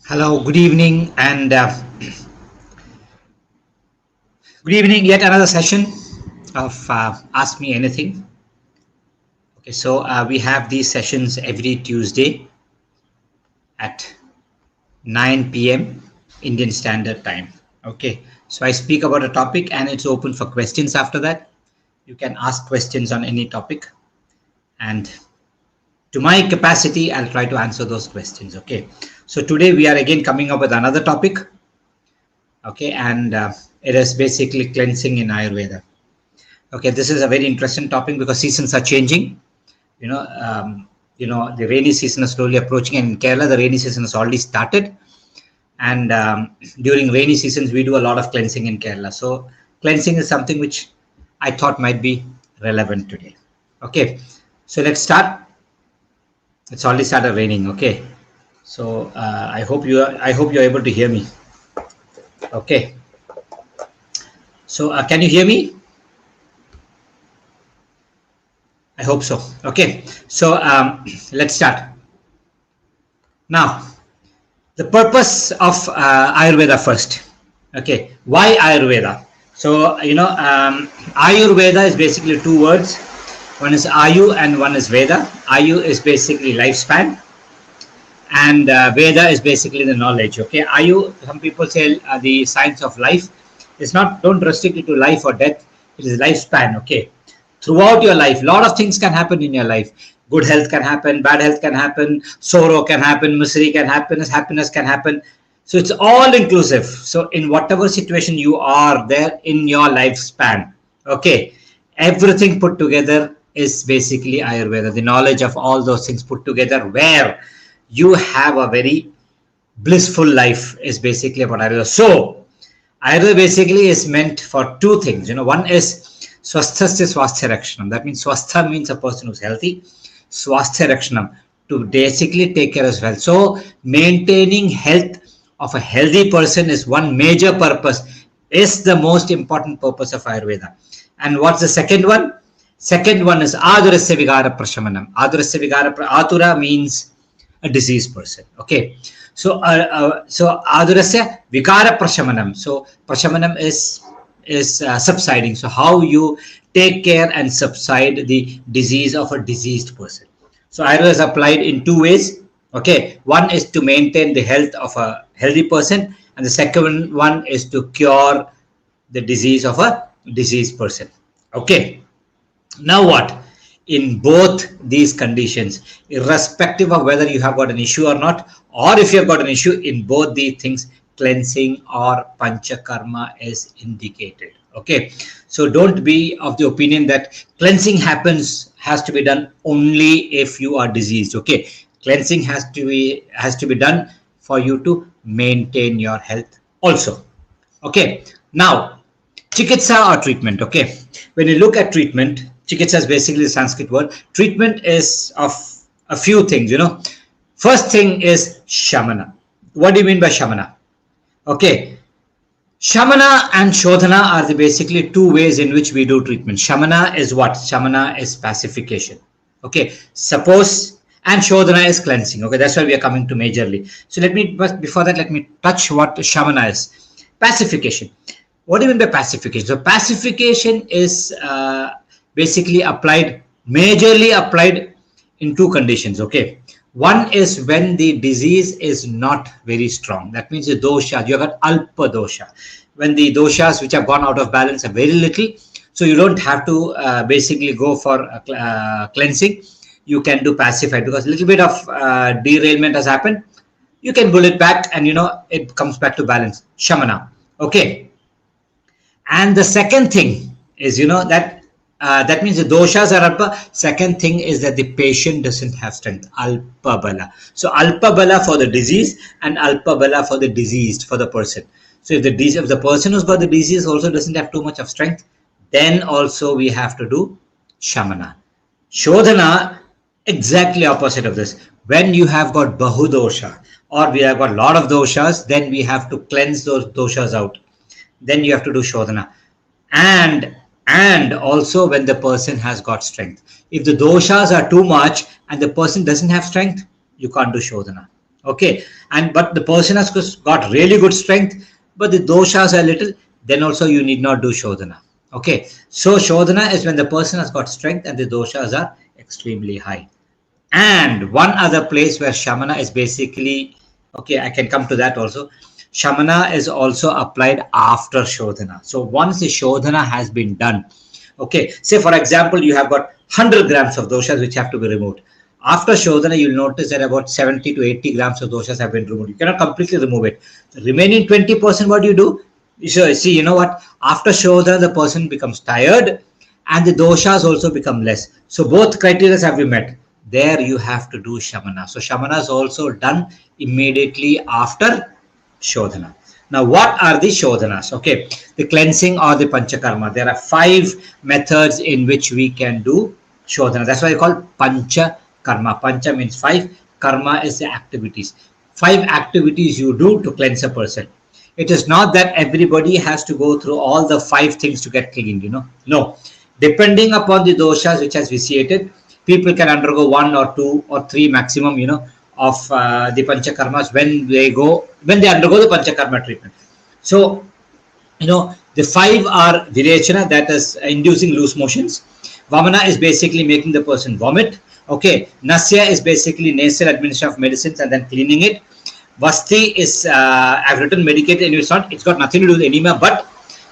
Hello, good evening, and good evening. Yet another session of Ask Me Anything. Okay, so we have these sessions every Tuesday at 9 p.m. Indian Standard Time. Okay, so I speak about a topic and it's open for questions after that. You can ask questions on any topic, and to my capacity, I'll try to answer those questions. Okay, so today we are again coming up with another topic. Okay, and it is basically cleansing in Ayurveda. Okay, this is a very interesting topic because seasons are changing. The rainy season is slowly approaching, and in Kerala, the rainy season has already started. And during rainy seasons, we do a lot of cleansing in Kerala. So cleansing is something which I thought might be relevant today. Okay, so let's start. It's already started raining. Okay, so I hope you're able to hear me. Okay, so can you hear me? I hope so. Okay, so let's start. Now, the purpose of Ayurveda first. Okay, why Ayurveda? So, Ayurveda is basically two words. One is Ayu and one is Veda. Ayu is basically lifespan, and Veda is basically the knowledge. Okay, Ayu, some people say the science of life. It's not, don't restrict it to life or death. It is lifespan. Okay, throughout your life, a lot of things can happen in your life. Good health can happen, bad health can happen, sorrow can happen, misery can happen, happiness can happen. So it's all inclusive. So in whatever situation you are there in your lifespan, okay, everything put together is basically Ayurveda, the knowledge of all those things put together, where you have a very blissful life is basically about Ayurveda. So Ayurveda basically is meant for two things. One is Swasthasya Swasthya Rakshanam. That means Swastha means a person who's healthy. Swasthya Rakshanam, to basically take care of his health. So maintaining health of a healthy person is one major purpose, is the most important purpose of Ayurveda. And what's the second one? Second one is Adurasya Vigara Prashamanam. Atura means a diseased person. Okay. So Adurasya Vigara Prashamanam. So Prashamanam is subsiding. So how you take care and subside the disease of a diseased person. So Ayurveda is applied in two ways. Okay, one is to maintain the health of a healthy person, and the second one is to cure the disease of a diseased person. Okay, now what? In both these conditions, irrespective of whether you have got an issue or not, or if you have got an issue, in both these things, cleansing or panchakarma is indicated. Okay, so don't be of the opinion that cleansing has to be done only if you are diseased. Okay, cleansing has to be done for you to maintain your health also. Okay, now chikitsa or treatment. Okay, when you look at treatment, chikitsa is basically the Sanskrit word. Treatment is of a few things. First thing is shamana. What do you mean by shamana? Okay, Shamana and Shodhana are the basically two ways in which we do treatment. Shamana is what? Shamana is pacification. Okay, suppose, and Shodhana is cleansing. Okay, that's why we are coming to majorly. So but before that, let me touch what Shamana is. Pacification. What do you mean by pacification? So pacification is basically majorly applied in two conditions. Okay. One is when the disease is not very strong. That means the dosha, you have got alpa dosha. When the doshas which have gone out of balance are very little, so you don't have to basically go for cleansing. You can do pacified because a little bit of derailment has happened. You can pull it back and it comes back to balance. Shamana. Okay. And the second thing is that means the doshas are alpa. Second thing is that the patient doesn't have strength. Alpa bala. So alpa bala for the disease and alpa bala for the diseased, for the person. So if the person who's got the disease also doesn't have too much of strength, then also we have to do shamana. Shodhana, exactly opposite of this. When you have got bahu dosha or we have got a lot of doshas, then we have to cleanse those doshas out. Then you have to do shodhana. And also when the person has got strength. If the doshas are too much and the person doesn't have strength, you can't do shodhana. Okay, and but the person has got really good strength, but the doshas are little, then also you need not do shodhana. Okay, so shodhana is when the person has got strength and the doshas are extremely high. And one other place where shamana is basically, okay, I can come to that also. Shamana is also applied after shodhana. So once the shodhana has been done, okay, say for example, you have got 100 grams of doshas which have to be removed. After shodhana, you'll notice that about 70 to 80 grams of doshas have been removed. You cannot completely remove it. The remaining 20%, what do you do? So see, you know what? After shodhana, the person becomes tired and the doshas also become less. So both criteria have been met. There you have to do shamana. So shamana is also done immediately after shodhana. Now, what are the shodhanas? Okay, the cleansing or the panchakarma. There are 5 methods in which we can do shodhana. That's why I call panchakarma. Pancha means 5. Karma is the activities. 5 activities you do to cleanse a person. It is not that everybody has to go through all the 5 things to get cleaned, No. Depending upon the doshas which has vitiated, people can undergo 1 or 2 or 3 maximum, of the panchakarmas when they undergo the panchakarma treatment. So, the 5 are virechana, that is inducing loose motions. Vamana is basically making the person vomit. Okay, nasya is basically nasal administration of medicines and then cleaning it. Vasti is I've written medicated, and it's got nothing to do with anemia, but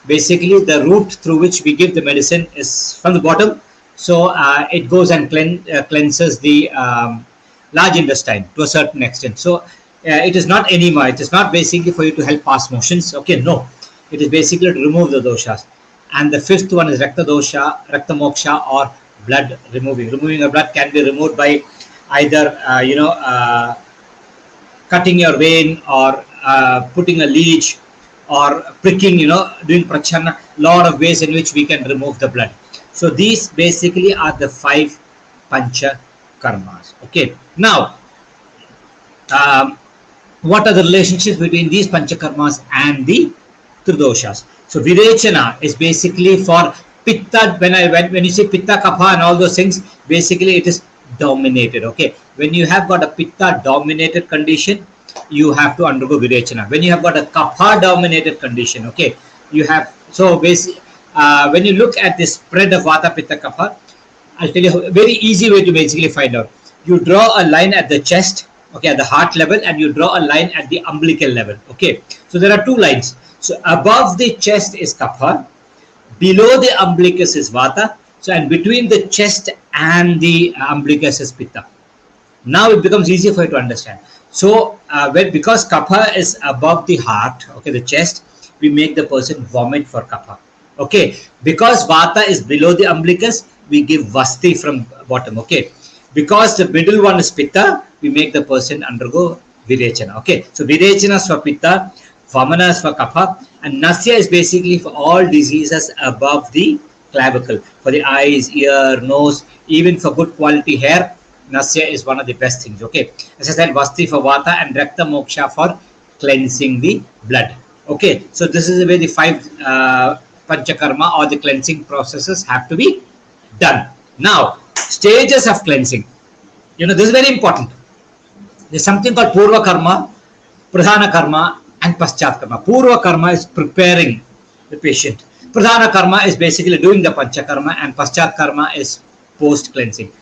basically the route through which we give the medicine is from the bottom. So it goes and cleanses the large intestine to a certain extent. So it is not enema. It is not basically for you to help pass motions. Okay, no. It is basically to remove the doshas. And the 5th one is rakta dosha, rakta moksha, or blood removing. Removing a blood can be removed by either cutting your vein or putting a leech or pricking, doing prachana. Lot of ways in which we can remove the blood. So these basically are the 5 pancha karmas. Okay. Now, what are the relationships between these panchakarmas and the tridoshas? So virechana is basically for pitta. When you say pitta, kapha, and all those things, basically it is dominated. Okay. When you have got a pitta dominated condition, you have to undergo virechana. When you have got a kapha dominated condition, okay, you have, so basically when you look at the spread of vata, pitta, kapha, I'll tell you a very easy way to basically find out. You draw a line at the chest, okay, at the heart level, and you draw a line at the umbilical level. Okay, so there are 2 lines. So above the chest is kapha, below the umbilicus is vata, so and between the chest and the umbilicus is pitta. Now it becomes easier for you to understand. So because kapha is above the heart, okay, the chest, we make the person vomit for kapha. Okay, because vata is below the umbilicus, we give vasti from bottom. Okay, because the middle one is pitta, we make the person undergo virechana. Okay, so virechana is for pitta, vamana is for kapha, and nasya is basically for all diseases above the clavicle, for the eyes, ear, nose, even for good quality hair. Nasya is one of the best things. Okay, as I said, vasti for vata and rakta moksha for cleansing the blood. Okay, so this is the way the 5 panchakarma or the cleansing processes have to be done. Now, stages of cleansing. This is very important. There's something called purva karma, pradhana karma, and paschat karma. Purva karma is preparing the patient. Pradhana karma is basically doing the panchakarma, and paschat karma is post cleansing.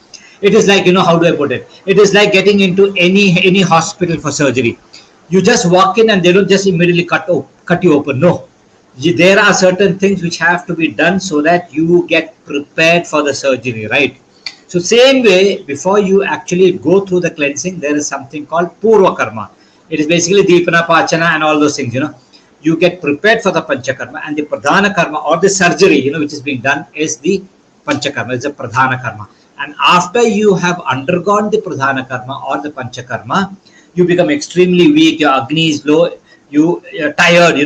It is like, how do I put it? It is like getting into any hospital for surgery. You just walk in and they don't just immediately cut you open. No. There are certain things which have to be done so that you get prepared for the surgery, right? So same way, before you actually go through the cleansing, there is something called purva karma. It is basically deepana, pachana, and all those things. You get prepared for the panchakarma, and the pradhana karma or the surgery, which is being done, is the panchakarma. It's a pradhana karma. And after you have undergone the pradhana karma or the panchakarma, you become extremely weak. Your agni is low. You're tired.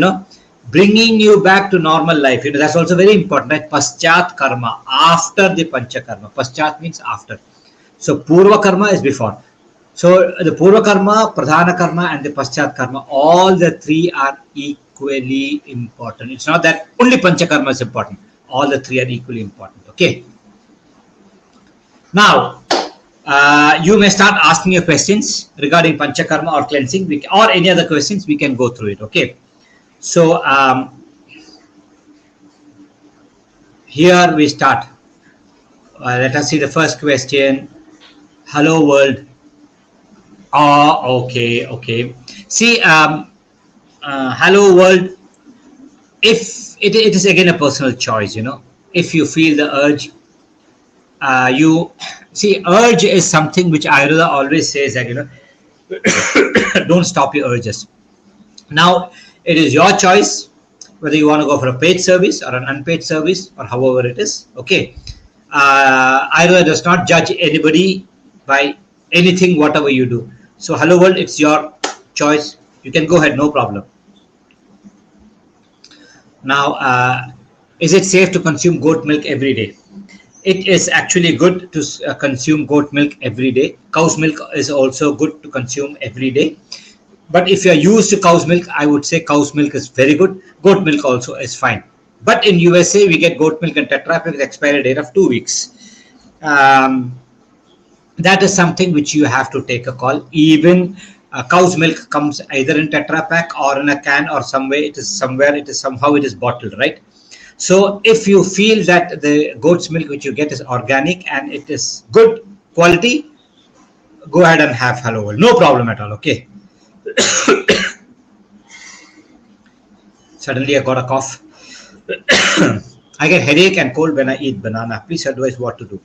Bringing you back to normal life. That's also very important. Right? Paschat karma, after the panchakarma. Paschat means after. So purva karma is before. So the purva karma, pradhana karma, and the paschat karma, all the 3 are equally important. It's not that only panchakarma is important. All the 3 are equally important. Okay. Now, You may start asking your questions regarding panchakarma or cleansing, or any other questions. We can go through it. Okay. So here we start. Let us see the first question. Hello world. Oh, okay, okay. See, hello world. If it is again a personal choice, if you feel the urge, you see, urge is something which Ayurveda always says that, don't stop your urges. Now, it is your choice whether you want to go for a paid service or an unpaid service or however it is. Okay. Ayurveda does not judge anybody by anything, whatever you do. So, hello world, it's your choice. You can go ahead, no problem. Now, is it safe to consume goat milk every day? It is actually good to consume goat milk every day. Cow's milk is also good to consume every day. But if you are used to cow's milk, I would say cow's milk is very good. Goat milk also is fine. But in USA, we get goat milk in Tetra Pak with expiry date of 2 weeks. That is something which you have to take a call. Even cow's milk comes either in Tetra Pak or in a can, or somehow it is bottled, right? So if you feel that the goat's milk which you get is organic and it is good quality, go ahead and have hello world. No problem at all. Okay. Suddenly I got a cough. I get headache and cold when I eat banana. Please advise what to do.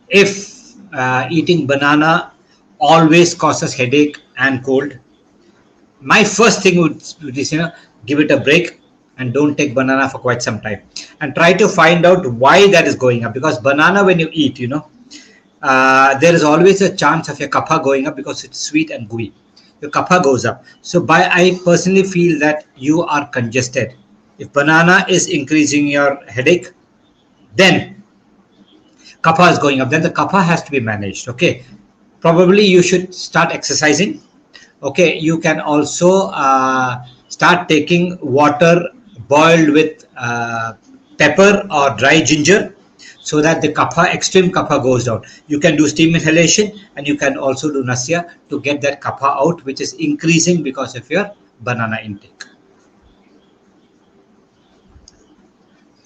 If eating banana always causes headache and cold, my first thing would is, give it a break and don't take banana for quite some time, and try to find out why that is going up. Because banana, when you eat, there is always a chance of your kapha going up because it's sweet and gooey. Your kapha goes up. So I personally feel that you are congested. If banana is increasing your headache, then kapha is going up. Then the kapha has to be managed. Okay. Probably you should start exercising. Okay. You can also start taking water boiled with pepper or dry ginger, so that the kapha, extreme kapha, goes down. You can do steam inhalation, and you can also do nasya to get that kapha out, which is increasing because of your banana intake.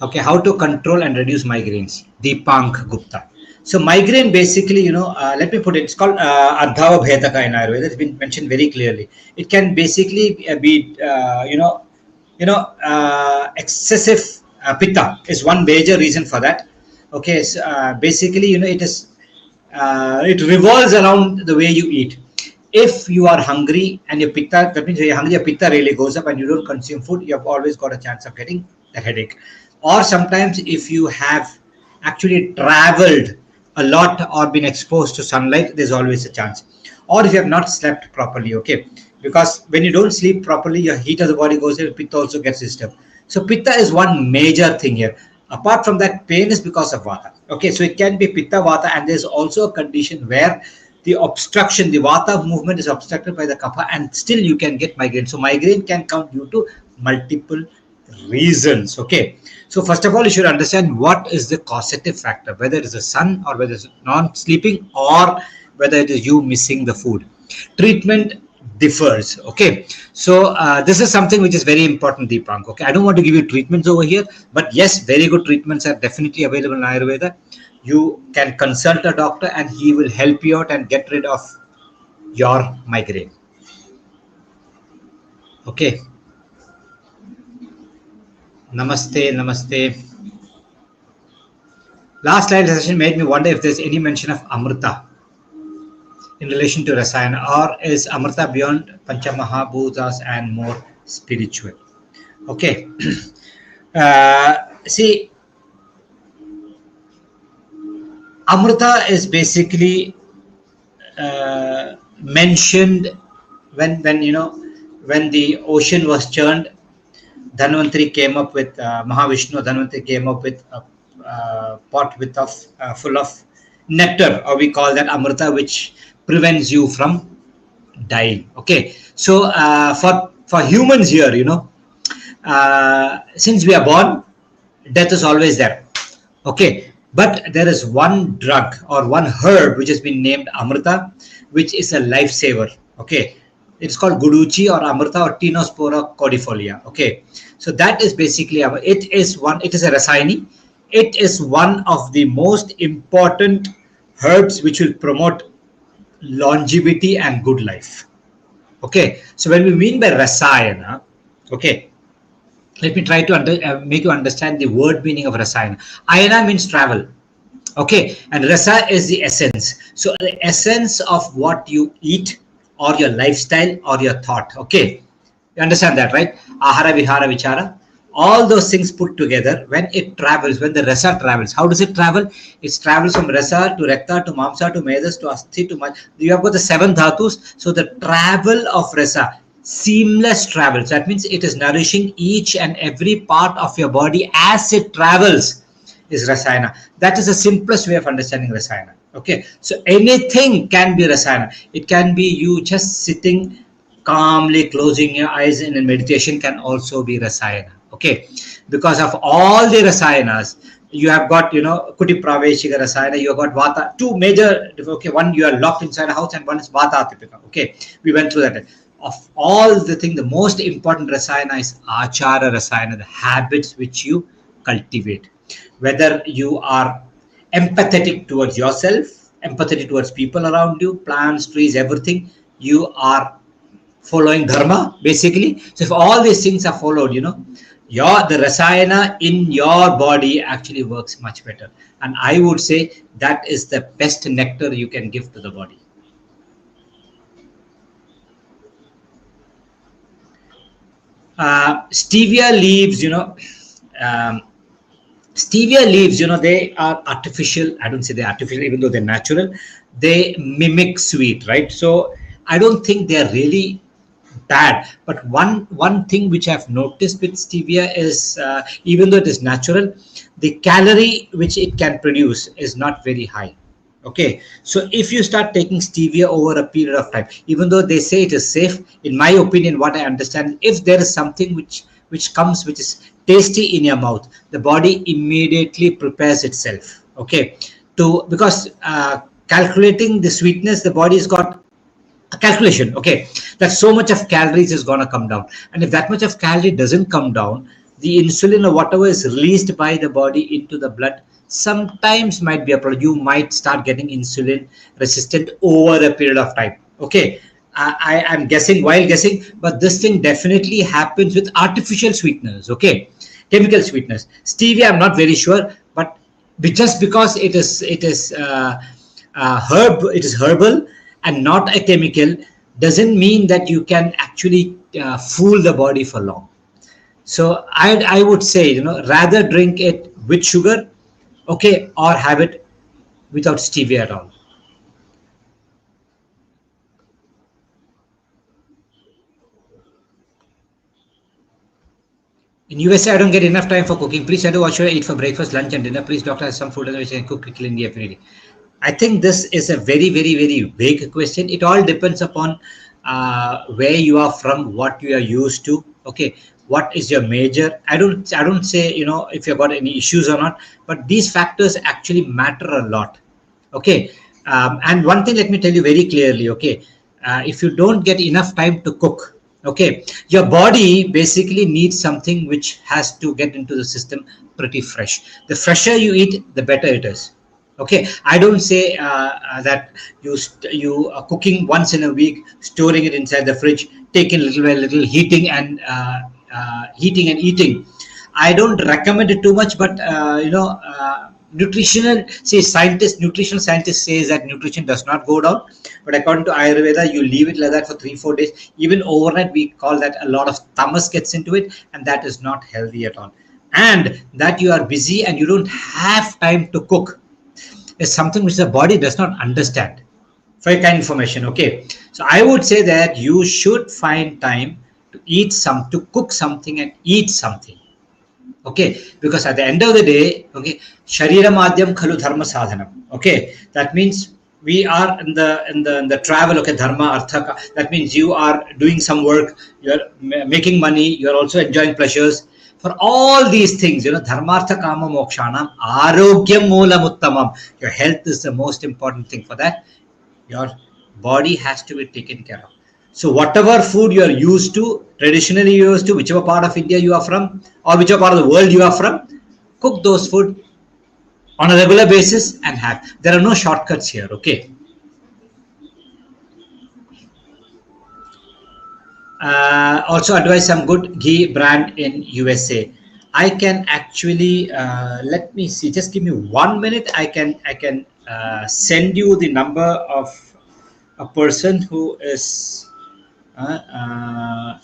Okay, how to control and reduce migraines? Deepank Gupta. So migraine, basically, let me put it. It's called Ardhava Bhetaka in Ayurveda. It's been mentioned very clearly. It can basically be, excessive pitta is one major reason for that. Okay, so basically, it revolves around the way you eat. If you are hungry and your pitta, that means you're hungry, your pitta really goes up, and you don't consume food, you have always got a chance of getting a headache. Or sometimes if you have actually traveled a lot or been exposed to sunlight, there's always a chance. Or if you have not slept properly, okay, because when you don't sleep properly, your heat of the body goes there, pitta also gets disturbed. So pitta is one major thing here. Apart from that, pain is because of vata. Okay, so it can be pitta vata, and there's also a condition where the obstruction, the vata movement is obstructed by the kapha, and still you can get migraine. So migraine can come due to multiple reasons. Okay, so first of all, you should understand what is the causative factor, whether it is the sun, or whether it's non-sleeping, or whether it is you missing the food. Treatment differs. Okay, so this is something which is very important, Deepank. Okay, I don't want to give you treatments over here, but yes, very good treatments are definitely available in Ayurveda. You can consult a doctor and he will help you out and get rid of your migraine. Okay. Namaste, namaste. Last slide session made me wonder if there's any mention of Amrita in relation to Rasayana, or is Amrita beyond Panchamahabhutas and more spiritual? Okay. See, Amrita is basically mentioned when the ocean was churned. Dhanvantari came up with Mahavishnu. Dhanvantari came up with a pot full of nectar, or we call that Amrita, which prevents you from dying. Okay, so for humans here, since we are born, death is always there. Okay, But there is one drug or one herb which has been named Amrita, which is a lifesaver. Okay, it's called Guduchi or Amrita or Tinospora cordifolia. Okay, so that is basically it is one. It is a rasayani. It is one of the most important herbs which will promote longevity and good life. Okay, so when we mean by rasayana, okay, let me try to make you understand the word meaning of rasayana. Ayana means travel. Okay, and rasa is the essence. So the essence of what you eat or your lifestyle or your thought. Okay, you understand that, right? Ahara, vihara, vichara. All those things put together, when it travels, when the rasa travels, how does it travel? It travels from rasa to rekta to mamsa to medas to asthi to maj. You have got the seven dhatus. So the travel of rasa, seamless travels. That means it is nourishing each and every part of your body as it travels, is rasayana. That is the simplest way of understanding rasayana. Okay, so anything can be rasayana. It can be you just sitting calmly, closing your eyes in a meditation can also be rasayana. Okay, because of all the rasayanas, you have got, kuti praveshika rasayana, you have got vata, two major. Okay, one you are locked inside a house and one is vata atipika. Okay, we went through that. Of all the thing, the most important rasayana is achara rasayana, the habits which you cultivate. Whether you are empathetic towards yourself, empathetic towards people around you, plants, trees, everything, you are following dharma basically. So if all these things are followed, the rasayana in your body actually works much better. And I would say that is the best nectar you can give to the body. Stevia leaves, stevia leaves, they are artificial. I don't say they're artificial, even though they're natural. They mimic sweet, right? So I don't think they're really bad. But one thing which I've noticed with stevia is, even though it is natural, the calorie which it can produce is not very high. Okay, so if you start taking stevia over a period of time, even though they say it is safe, in my opinion, what I understand, if there is something which comes which is tasty in your mouth, the body immediately prepares itself. Okay, because calculating the sweetness, the body has got a calculation. Okay, that so much of calories is going to come down, and if that much of calorie doesn't come down, the insulin or whatever is released by the body into the blood sometimes might be a problem. You might start getting insulin resistant over a period of time. Okay, I am guessing, while guessing, but this thing definitely happens with artificial sweeteners. Okay, chemical sweeteners. Stevia, I'm not very sure, but just because it is herbal and not a chemical, doesn't mean that you can actually fool the body for long. So I would say, rather drink it with sugar, okay, or have it without stevia at all. In USA, I don't get enough time for cooking. Please tell me what should I eat for breakfast, lunch, and dinner. Please, doctor, has some food which I can cook quickly in the every day. I think this is a very, very, very vague question. It all depends upon where you are from, what you are used to. Okay, what is your major? I don't say if you've got any issues or not, but these factors actually matter a lot. Okay, and one thing, let me tell you very clearly. Okay, if you don't get enough time to cook, okay, your body basically needs something which has to get into the system pretty fresh. The fresher you eat, the better it is. Okay, I don't say that you are cooking once in a week, storing it inside the fridge, taking little by little, heating and eating. I don't recommend it too much, but nutritional scientists says that nutrition does not go down, but according to Ayurveda, you leave it like that for 3-4 days. Even overnight, we call that a lot of tamas gets into it, and that is not healthy at all. And that you are busy and you don't have time to cook is something which the body does not understand. For your kind information, okay. So I would say that you should find time to cook something and eat something. Okay, because at the end of the day, okay, Sharira Madhyam Khalu Dharma Sadhanam. Okay, that means we are in the travel. Okay, Dharma Artha. That means you are doing some work, you are making money, you are also enjoying pleasures. For all these things, dharmartha kama mokshanam arogyam moolam uttamam. Your health is the most important thing. For that, your body has to be taken care of. So whatever food you are used to, traditionally used to, whichever part of India you are from, or whichever part of the world you are from, cook those food on a regular basis and have. There are no shortcuts here. Okay. Also advise some good ghee brand in USA. I can actually let me see. Just give me 1 minute. I can send you the number of a person who is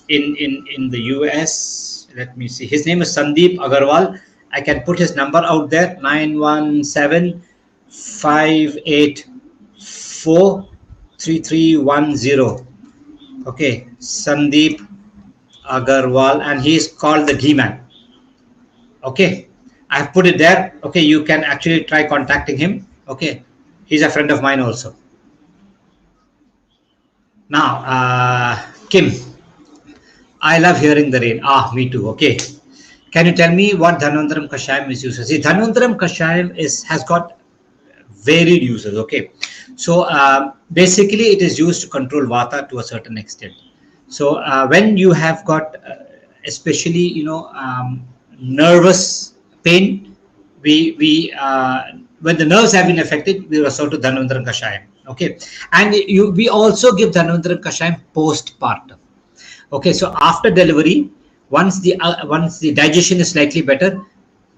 in the US. Let me see. His name is Sandeep Agarwal. I can put his number out there: 917-584-3310. Okay, Sandeep Agarwal, and he is called the Ghee Man. Okay, I have put it there. Okay, you can actually try contacting him. Okay, he's a friend of mine also. Now, Kim, I love hearing the rain. Me too. Okay, can you tell me what Dhanvantaram Kashayam is used? See, Dhanvantaram Kashayam has got varied uses. Okay, so basically it is used to control vata to a certain extent. So when you have got especially nervous pain, we when the nerves have been affected, we resort to Dhanvantaram Kashayam. Okay, and we also give Dhanvantaram Kashayam postpartum. Okay, so after delivery, once the digestion is slightly better,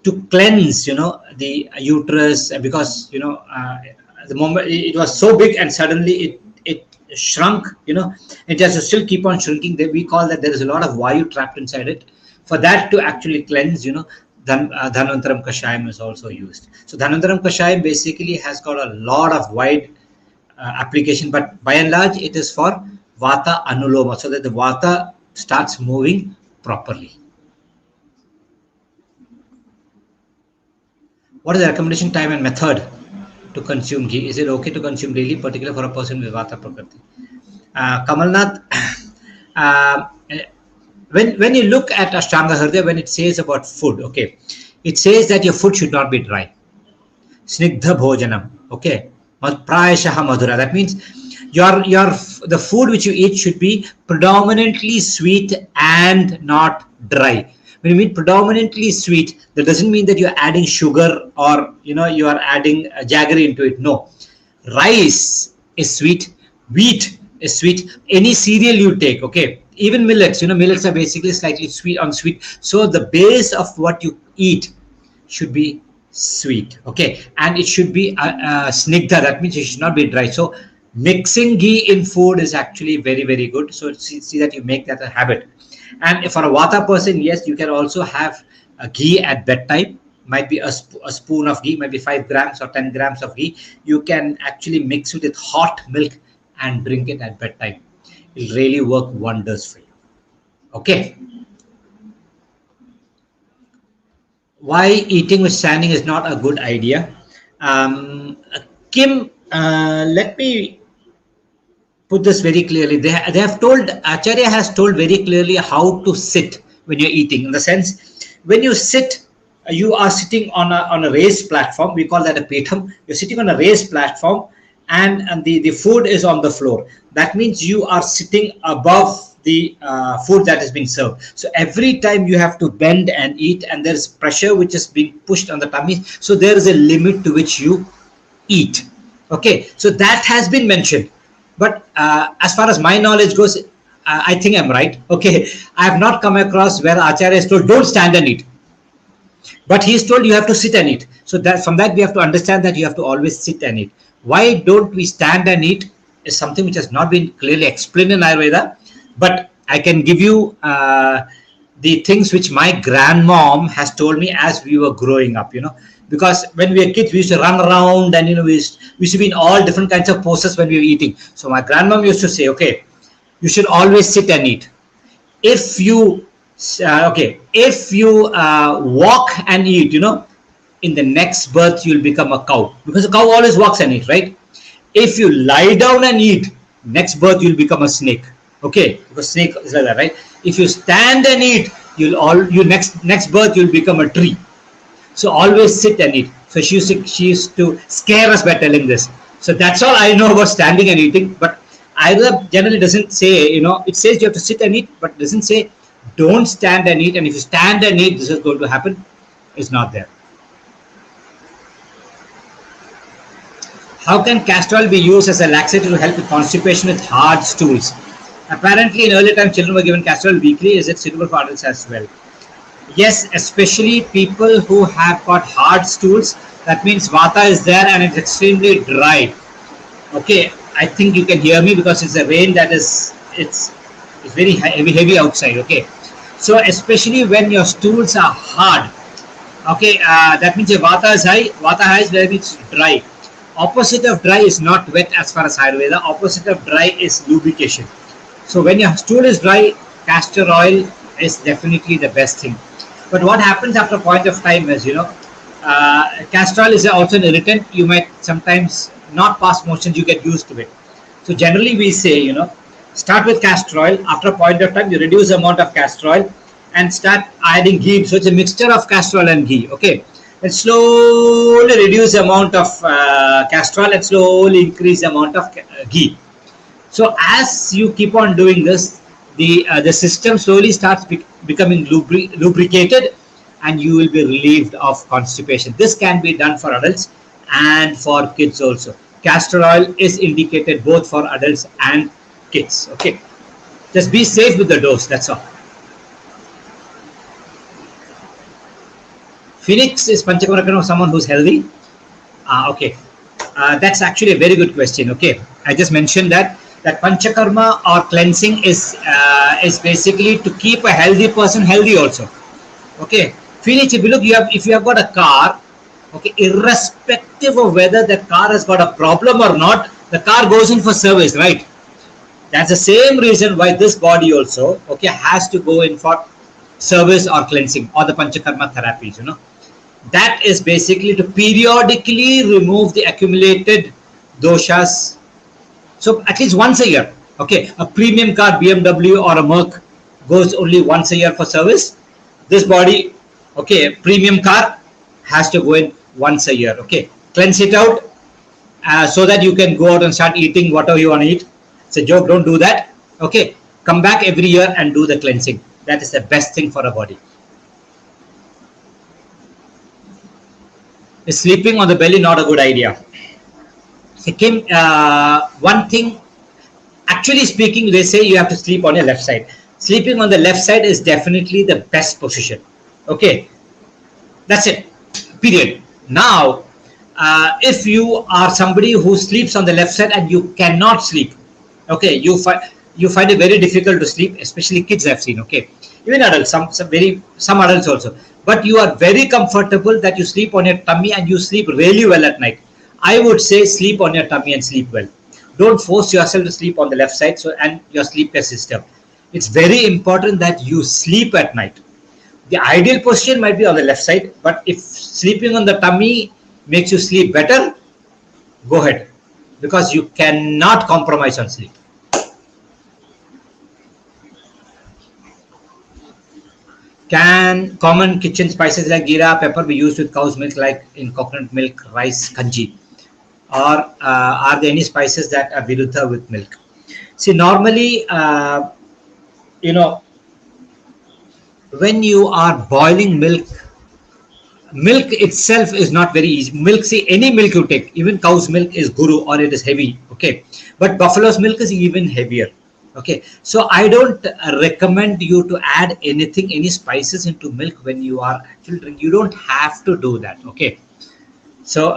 to cleanse the uterus, because the moment it was so big and suddenly it shrunk, it has to still keep on shrinking. We call that there is a lot of vayu trapped inside it. For that to actually cleanse, Dhanvantaram Kashayam is also used. So Dhanvantaram Kashayam basically has got a lot of wide application, but by and large it is for vata anuloma, so that the vata starts moving properly. What is the recommendation time and method to consume ghee? Is it okay to consume daily, particularly for a person with vata prakriti? Kamalnath, when you look at Ashtanga Hridaya, when it says about food, okay, it says that your food should not be dry. Snigdha bhojanam, okay, prayashaha madhura. That means the food which you eat should be predominantly sweet and not dry. When you mean predominantly sweet, that doesn't mean that you're adding sugar or you are adding jaggery into it. No, rice is sweet, wheat is sweet, any cereal you take, okay, even millets, millets are basically slightly sweet on sweet. So the base of what you eat should be sweet, okay, and it should be snigdha. That means it should not be dry. So mixing ghee in food is actually very, very good. So see that you make that a habit. And for a vata person, yes, you can also have a ghee at bedtime. Might be a spoon of ghee, maybe 5 grams or 10 grams of ghee. You can actually mix it with hot milk and drink it at bedtime. It'll really work wonders for you. Okay. Why eating with standing is not a good idea? Kim, let me put this very clearly. They have told, Acharya has told very clearly how to sit when you're eating. In the sense, when you sit, you are sitting on a raised platform. We call that a pitham. You're sitting on a raised platform, and the food is on the floor. That means you are sitting above the food that is being served. So every time you have to bend and eat, and there is pressure which is being pushed on the tummy. So there is a limit to which you eat. Okay, so that has been mentioned. But as far as my knowledge goes, I think I'm right. Okay, I have not come across where Acharya is told don't stand and eat, but he is told you have to sit and eat. So that from that we have to understand that you have to always sit and eat. Why don't we stand and eat is something which has not been clearly explained in Ayurveda. But I can give you the things which my grandmom has told me as we were growing up. Because when we were kids, we used to run around and we used to be in all different kinds of poses when we were eating. So my grandmom used to say, okay, you should always sit and eat. If you walk and eat, in the next birth you'll become a cow, because a cow always walks and eats, right? If you lie down and eat, next birth you'll become a snake. Okay, because snake is like that, right? If you stand and eat, you next birth you'll become a tree. So always sit and eat. So she used to scare us by telling this. So that's all I know about standing and eating. But Ayurveda generally doesn't say, it says you have to sit and eat, but doesn't say don't stand and eat. And if you stand and eat, this is going to happen. It's not there. How can castor oil be used as a laxative to help with constipation with hard stools? Apparently, in earlier times, children were given castor oil weekly. Is it suitable for adults as well? Yes, especially people who have got hard stools. That means vata is there and it's extremely dry. Okay, I think you can hear me because it's a rain that it's very heavy outside. Okay, so especially when your stools are hard. Okay, that means your vata is high. Vata high is where it's dry. Opposite of dry is not wet as far as Ayurveda. Opposite of dry is lubrication. So when your stool is dry, castor oil is definitely the best thing. But what happens after a point of time is, castor oil is also an irritant. You might sometimes not pass motions, you get used to it. So generally we say, start with castor oil. After a point of time, you reduce the amount of castor oil and start adding ghee. So it's a mixture of castor oil and ghee. Okay. And slowly reduce the amount of castor oil and slowly increase the amount of ghee. So as you keep on doing this, the system slowly starts becoming lubricated and you will be relieved of constipation. This can be done for adults and for kids also. Castor oil is indicated both for adults and kids. Okay, just be safe with the dose, that's all. Phoenix is Panchakarma of someone who's healthy? Okay, that's actually a very good question. Okay, I just mentioned that Panchakarma or cleansing is basically to keep a healthy person healthy also. Okay, Phoenix, if you look, if you have got a car, okay, irrespective of whether that car has got a problem or not, the car goes in for service, right? That's the same reason why this body also, okay, has to go in for service or cleansing or the Panchakarma therapies, That is basically to periodically remove the accumulated doshas. So at least once a year. Okay, a premium car, BMW or a Merc, goes only once a year for service. This body, okay, premium car has to go in once a year. Okay, cleanse it out so that you can go out and start eating whatever you want to eat. It's a joke, don't do that. Okay, come back every year and do the cleansing. That is the best thing for a body. Is sleeping on the belly not a good idea? Second, one thing, actually speaking, they say you have to sleep on your left side. Sleeping on the left side is definitely the best position. Okay, that's it, period. Now, if you are somebody who sleeps on the left side and you cannot sleep, okay, you find it very difficult to sleep, especially kids I've seen, okay, even adults, some adults also. But you are very comfortable that you sleep on your tummy and you sleep really well at night. I would say sleep on your tummy and sleep well. Don't force yourself to sleep on the left side and your sleep system. It's very important that you sleep at night. The ideal position might be on the left side, but if sleeping on the tummy makes you sleep better, go ahead, because you cannot compromise on sleep. Can common kitchen spices like jeera, pepper be used with cow's milk, like in coconut milk, rice, kanji? Or are there any spices that are viruddha with milk? See, normally, when you are boiling milk itself is not very easy. Milk, see, any milk you take, even cow's milk is guru or it is heavy, okay? But buffalo's milk is even heavier. Okay, so I don't recommend you to add any spices into milk when you are actually drinking. You don't have to do that. Okay, so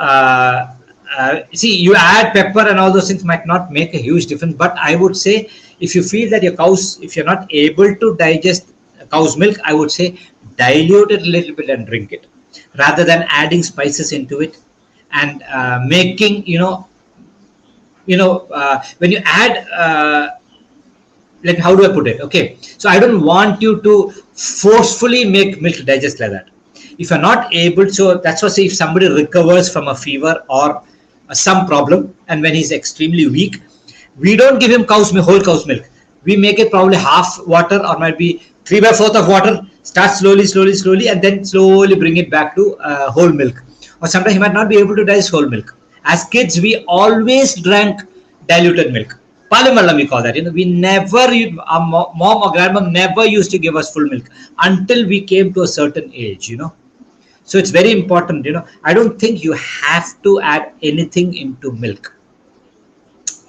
see, you add pepper and all those things might not make a huge difference. But I would say if you feel that if you're not able to digest cow's milk, I would say dilute it a little bit and drink it, rather than adding spices into it and making when you add. Like, how do I put it? Okay, so I don't want you to forcefully make milk digest like that. If you're not able, so that's what, say, if somebody recovers from a fever or some problem, and when he's extremely weak, we don't give him whole cow's milk. We make it probably half water or might be 3/4 of water, Start slowly, and then slowly bring it back to whole milk. Or sometimes he might not be able to digest whole milk. As kids, we always drank diluted milk. Palumallam, we call that. We never, our mom or grandma never used to give us full milk until we came to a certain age. So it's very important. I don't think you have to add anything into milk.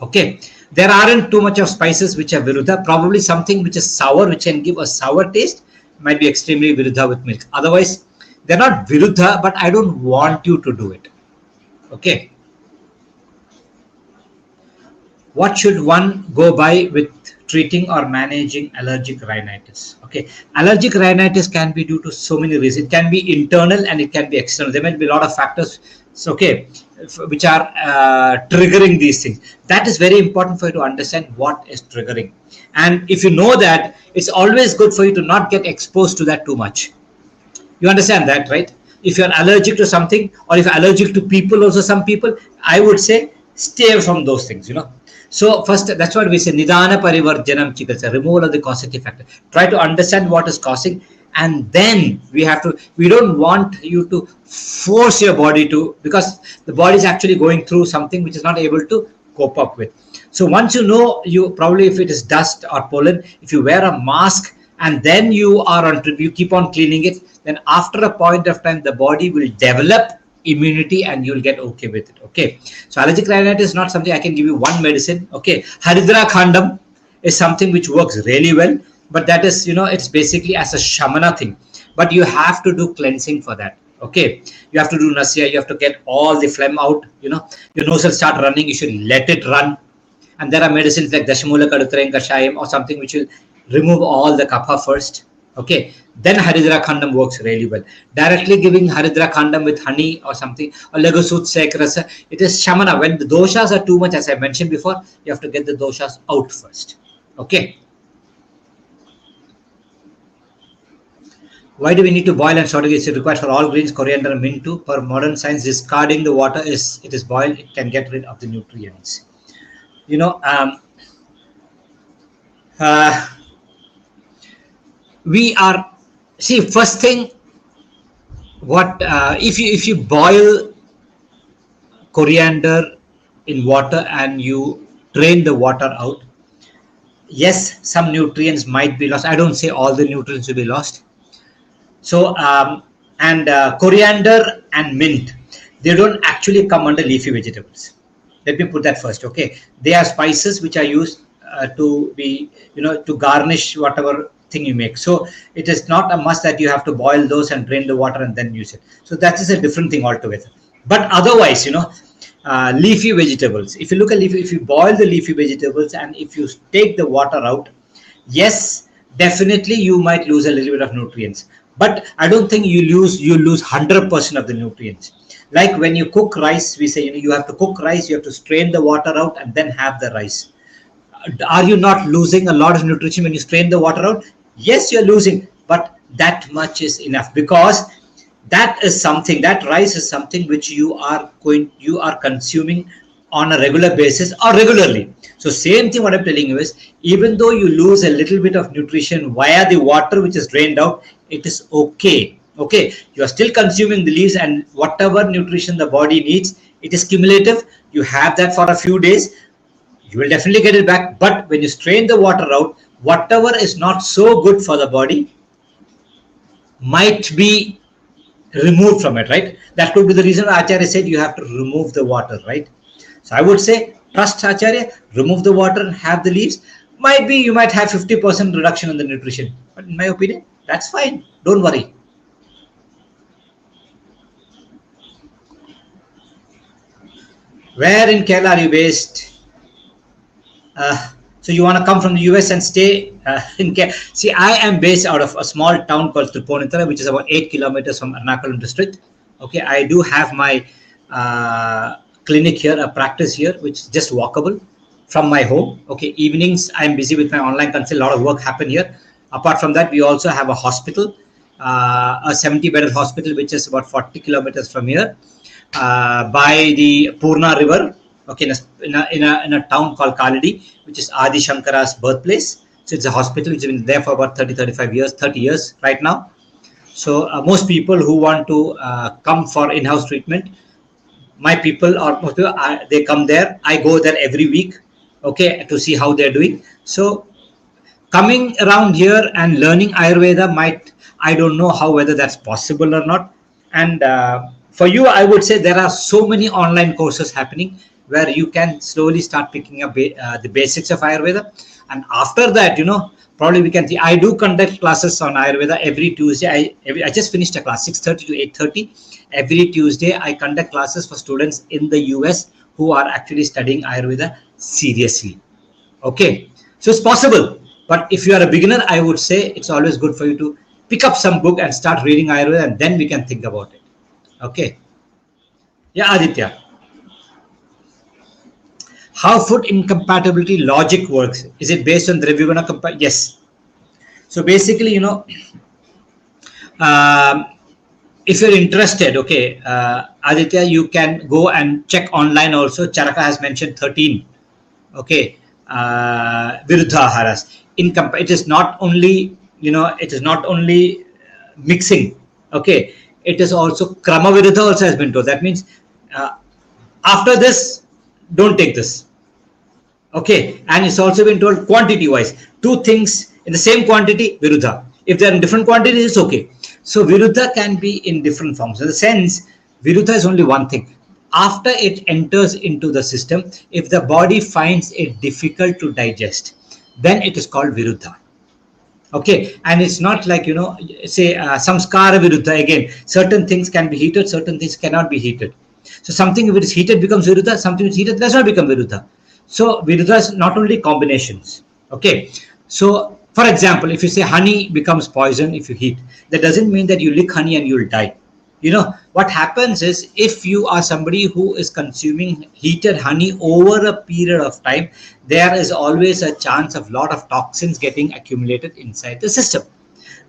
Okay, there aren't too much of spices which are viruddha. Probably something which is sour, which can give a sour taste, might be extremely viruddha with milk. Otherwise, they're not viruddha, but I don't want you to do it. Okay. What should one go by with treating or managing allergic rhinitis? Okay, allergic rhinitis can be due to so many reasons. It can be internal and it can be external. There might be a lot of factors, okay, which are triggering these things. That is very important for you to understand what is triggering. And if you know that, it's always good for you to not get exposed to that too much. You understand that, right? If you're allergic to something, or if you're allergic to people, also some people, I would say stay from those things. So first, that's what we say, Nidana Parivarjanam Chikitsa, removal of the causative factor. Try to understand what is causing, and then we don't want you to force your body to, because the body is actually going through something which is not able to cope up with. So once you probably, if it is dust or pollen, if you wear a mask and then you keep on cleaning it, then after a point of time, the body will develop immunity and you'll get okay with it. Okay, so allergic rhinitis is not something I can give you one medicine. Okay, Haridra Khandam is something which works really well, but that is, it's basically as a shamana thing, but you have to do cleansing for that. Okay, you have to do nasya, you have to get all the phlegm out. Your nose will start running, you should let it run. And there are medicines like Dashamula Kadutrain Kashayam or something which will remove all the kapha first. Okay, then Haridra Khandam works really well. Directly giving Haridra Khandam with honey or something, or Legusut Sekrasa, it is Shamana. When the doshas are too much, as I mentioned before, you have to get the doshas out first. Okay. Why do we need to boil and saute? It's required for all greens, coriander, mint too. Per modern science, discarding the water it is boiled, it can get rid of the nutrients. First thing, if you boil coriander in water and you drain the water out, yes, some nutrients might be lost. I don't say all the nutrients will be lost. So coriander and mint, they don't actually come under leafy vegetables. Let me put that first. Okay, they are spices which are used to be, to garnish whatever thing you make. So it is not a must that you have to boil those and drain the water and then use it. So that is a different thing altogether. But otherwise, leafy vegetables, if you look at if you boil the leafy vegetables and if you take the water out, yes, definitely you might lose a little bit of nutrients. But I don't think you lose 100% of the nutrients. Like when you cook rice, we say, you have to cook rice, you have to strain the water out and then have the rice. Are you not losing a lot of nutrition when you strain the water out? Yes, you're losing, but that much is enough, because that rice is something which you are consuming on a regular basis or regularly. So same thing what I'm telling you is, even though you lose a little bit of nutrition via the water which is drained out, it is okay. Okay, you are still consuming the leaves, and whatever nutrition the body needs, it is cumulative. You have that for a few days, you will definitely get it back. But when you strain the water out, whatever is not so good for the body might be removed from it, right? That could be the reason Acharya said you have to remove the water, right? So I would say, trust Acharya, remove the water and have the leaves. Might be you might have 50% reduction in the nutrition, but in my opinion, that's fine. Don't worry. Where in Kerala are you based? So you want to come from the US and stay in Kerala? See, I am based out of a small town called Tripunithura, which is about 8 kilometers from Ernakulam district. Okay, I do have my clinic here, a practice here, which is just walkable from my home. Okay, evenings I'm busy with my online consult. A lot of work happen here. Apart from that, we also have a hospital, a 70-bedded hospital, which is about 40 kilometers from here, by the Purna River. Okay, in a town called Kaladi, which is Adi Shankara's birthplace. So it's a hospital which has been there for about 35 years, 30 years right now. So most people who want to come for in-house treatment, my people or most people, they come there. I go there every week, okay, to see how they're doing. So coming around here and learning Ayurveda might, I don't know how whether that's possible or not. And for you, I would say there are so many online courses happening where you can slowly start picking up the basics of Ayurveda. And after that, probably we can see. I do conduct classes on Ayurveda every Tuesday. I just finished a class 6:30 to 8:30. Every Tuesday, I conduct classes for students in the US who are actually studying Ayurveda seriously. Okay, so it's possible. But if you are a beginner, I would say it's always good for you to pick up some book and start reading Ayurveda, and then we can think about it. Okay. Yeah, Aditya. How food incompatibility logic works? Is it based on Dravyaguna compatibility? Yes. So basically, um, if you're interested, okay, Aditya, you can go and check online also. Charaka has mentioned 13. Okay. Viruddha Aharas. It is not only, it is not only mixing. Okay. It is also Krama Viruddha also has been told. That means after this, don't take this. Okay. And it's also been told quantity wise. Two things in the same quantity, Viruddha. If they are in different quantities, it's okay. So Viruddha can be in different forms. In the sense, Viruddha is only one thing. After it enters into the system, if the body finds it difficult to digest, then it is called Viruddha. Okay, and it's not like, say samskara Viruddha. Again, certain things can be heated, certain things cannot be heated. So something if it is heated becomes Viruddha, something which is heated does not become Viruddha. So Viruddha is not only combinations. Okay, so for example, if you say honey becomes poison if you heat, that doesn't mean that you lick honey and you'll die. What happens is, if you are somebody who is consuming heated honey over a period of time, there is always a chance of lot of toxins getting accumulated inside the system.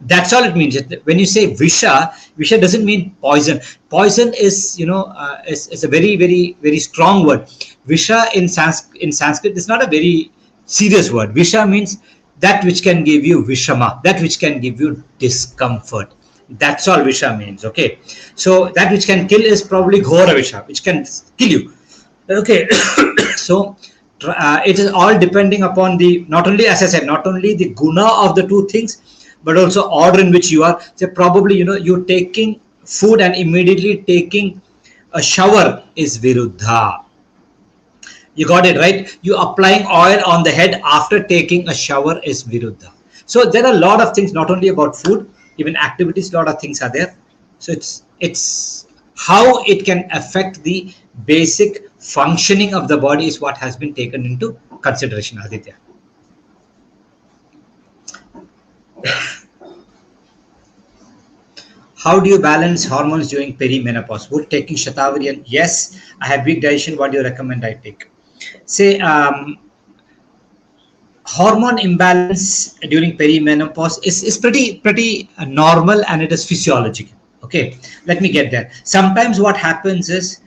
That's all it means. When you say visha doesn't mean poison. Poison is, is a very, very, very strong word. Visha in Sanskrit is not a very serious word. Visha means that which can give you vishama, that which can give you discomfort. That's all Visha means. Okay, so that which can kill is probably Ghora Visha, which can kill you. Okay, so it is all depending upon the, not only, as I said, not only the guna of the two things, but also order in which you are. So probably, you're taking food and immediately taking a shower is Viruddha. You got it right. You applying oil on the head after taking a shower is Viruddha. So there are a lot of things, not only about food, even activities, a lot of things are there. So it's how it can affect the basic functioning of the body is what has been taken into consideration, Aditya. How do you balance hormones during perimenopause? Would taking Shatavari, and yes, I have weak digestion. What do you recommend I take? Say hormone imbalance during perimenopause is pretty normal, and it is physiological. Okay, let me get there. Sometimes what happens is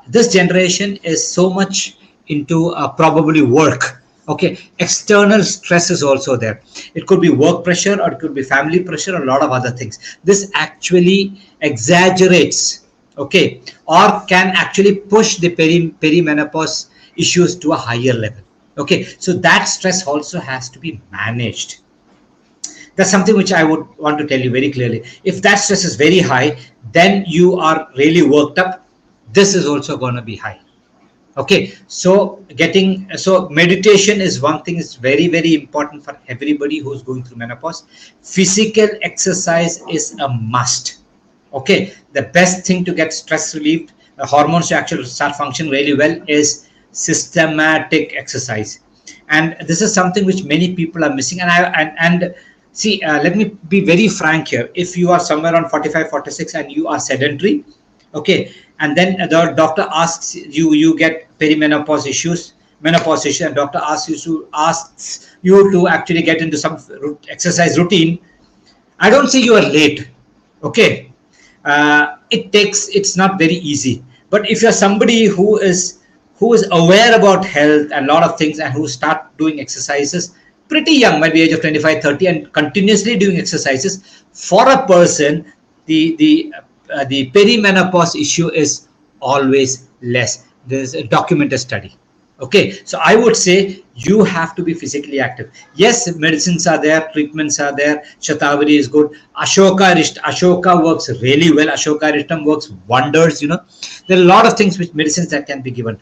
this generation is so much into probably work. Okay, external stress is also there. It could be work pressure, or it could be family pressure, or a lot of other things. This actually exaggerates, okay, or can actually push the perimenopause issues to a higher level. Okay, so that stress also has to be managed. That's something which I would want to tell you very clearly. If that stress is very high, then you are really worked up. This is also going to be high. Okay, so meditation is one thing. It's very, very important for everybody who's going through menopause. Physical exercise is a must. Okay, the best thing to get stress relieved, the hormones to actually start functioning really well, is systematic exercise. And this is something which many people are missing. And see, let me be very frank here. If you are somewhere on 45, 46 and you are sedentary, okay, and then the doctor asks you get perimenopause issues, and doctor asks you to actually get into some exercise routine, I don't say you are late. Okay, it's not very easy. But if you're somebody who is aware about health and a lot of things, and who start doing exercises, pretty young, might be age of 25, 30, and continuously doing exercises, for a person, the perimenopause issue is always less. There's a documented study. Okay, so I would say you have to be physically active. Yes, medicines are there, treatments are there. Shatavari is good. Ashoka works really well. Ashoka Rishtam works wonders. There are a lot of things which medicines that can be given.